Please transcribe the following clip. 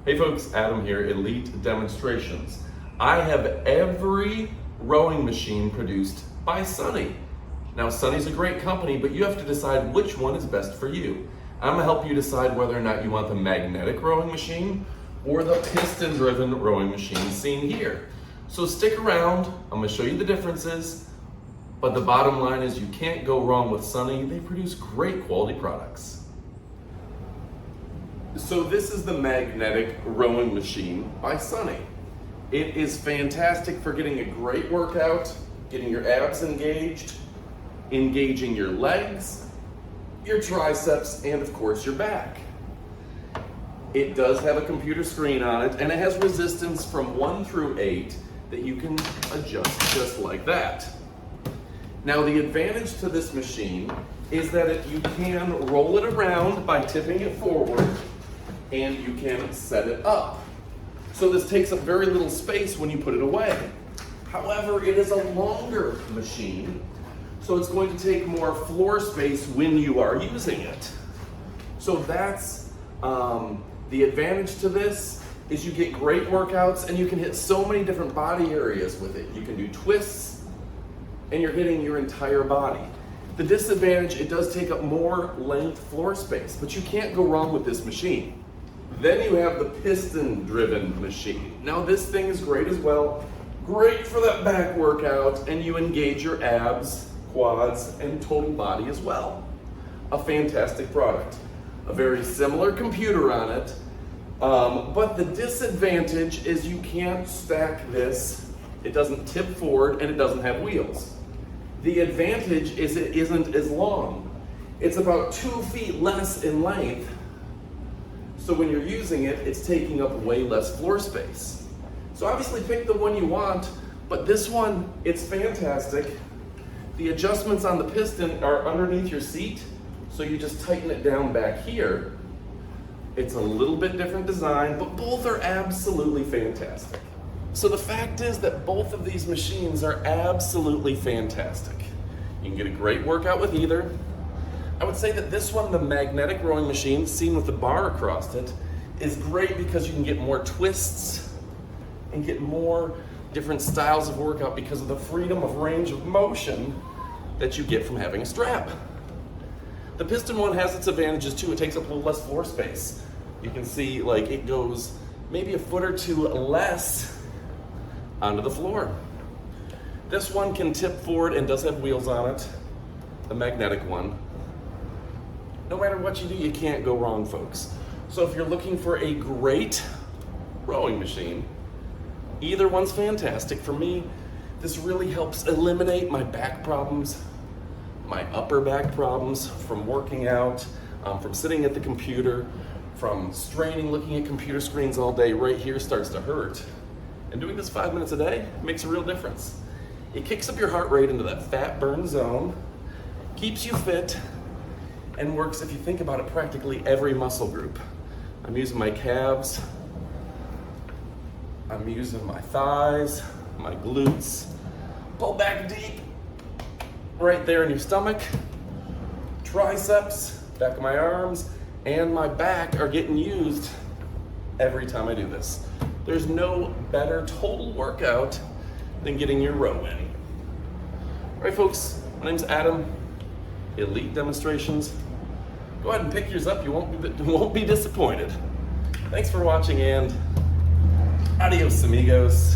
Hey folks, Adam here, Elite Demonstrations. I have every rowing machine produced by Sunny. Now Sunny's a great company, but you have to decide which one is best for you. I'm gonna help you decide whether or not you want the magnetic rowing machine or the piston-driven rowing machine seen here. So stick around, I'm gonna show you the differences, but the bottom line is you can't go wrong with Sunny. They produce great quality products. So this is the magnetic rowing machine by Sunny. It is fantastic for getting a great workout, getting your abs engaged, engaging your legs, your triceps, and of course your back. It does have a computer screen on it, and it has resistance from 1 through 8 that you can adjust just like that. Now the advantage to this machine is that you can roll it around by tipping it forward, and you can set it up. So this takes up very little space when you put it away. However, it is a longer machine, so it's going to take more floor space when you are using it. So that's the advantage to this, is you get great workouts and you can hit so many different body areas with it. You can do twists and you're hitting your entire body. The disadvantage, it does take up more length floor space, but you can't go wrong with this machine. Then you have the piston-driven machine. Now this thing is great as well. Great for that back workout, and you engage your abs, quads, and total body as well. A fantastic product. A very similar computer on it, but the disadvantage is you can't stack this. It doesn't tip forward, and it doesn't have wheels. The advantage is it isn't as long. It's about 2 feet less in length. So when you're using it, it's taking up way less floor space. So obviously pick the one you want, but this one, it's fantastic. The adjustments on the piston are underneath your seat, so you just tighten it down back here. It's a little bit different design, but both are absolutely fantastic. So the fact is that both of these machines are absolutely fantastic. You can get a great workout with either. I would say that this one, the magnetic rowing machine, seen with the bar across it, is great because you can get more twists and get more different styles of workout because of the freedom of range of motion that you get from having a strap. The piston one has its advantages too. It takes up a little less floor space. You can see like it goes maybe a foot or two less onto the floor. This one can tip forward and does have wheels on it, the magnetic one. No matter what you do, you can't go wrong, folks. So if you're looking for a great rowing machine, either one's fantastic. For me, this really helps eliminate my back problems, my upper back problems from working out, from sitting at the computer, from straining, looking at computer screens all day. Right here starts to hurt. And doing this 5 minutes a day makes a real difference. It kicks up your heart rate into that fat burn zone, keeps you fit, and works, if you think about it, practically every muscle group. I'm using my calves, I'm using my thighs, my glutes. Pull back deep, right there in your stomach. Triceps, back of my arms, and my back are getting used every time I do this. There's no better total workout than getting your row in. All right, folks, my name's Adam, Elite Demonstrations. Go ahead and pick yours up. You won't be disappointed. Thanks for watching, and adios, amigos.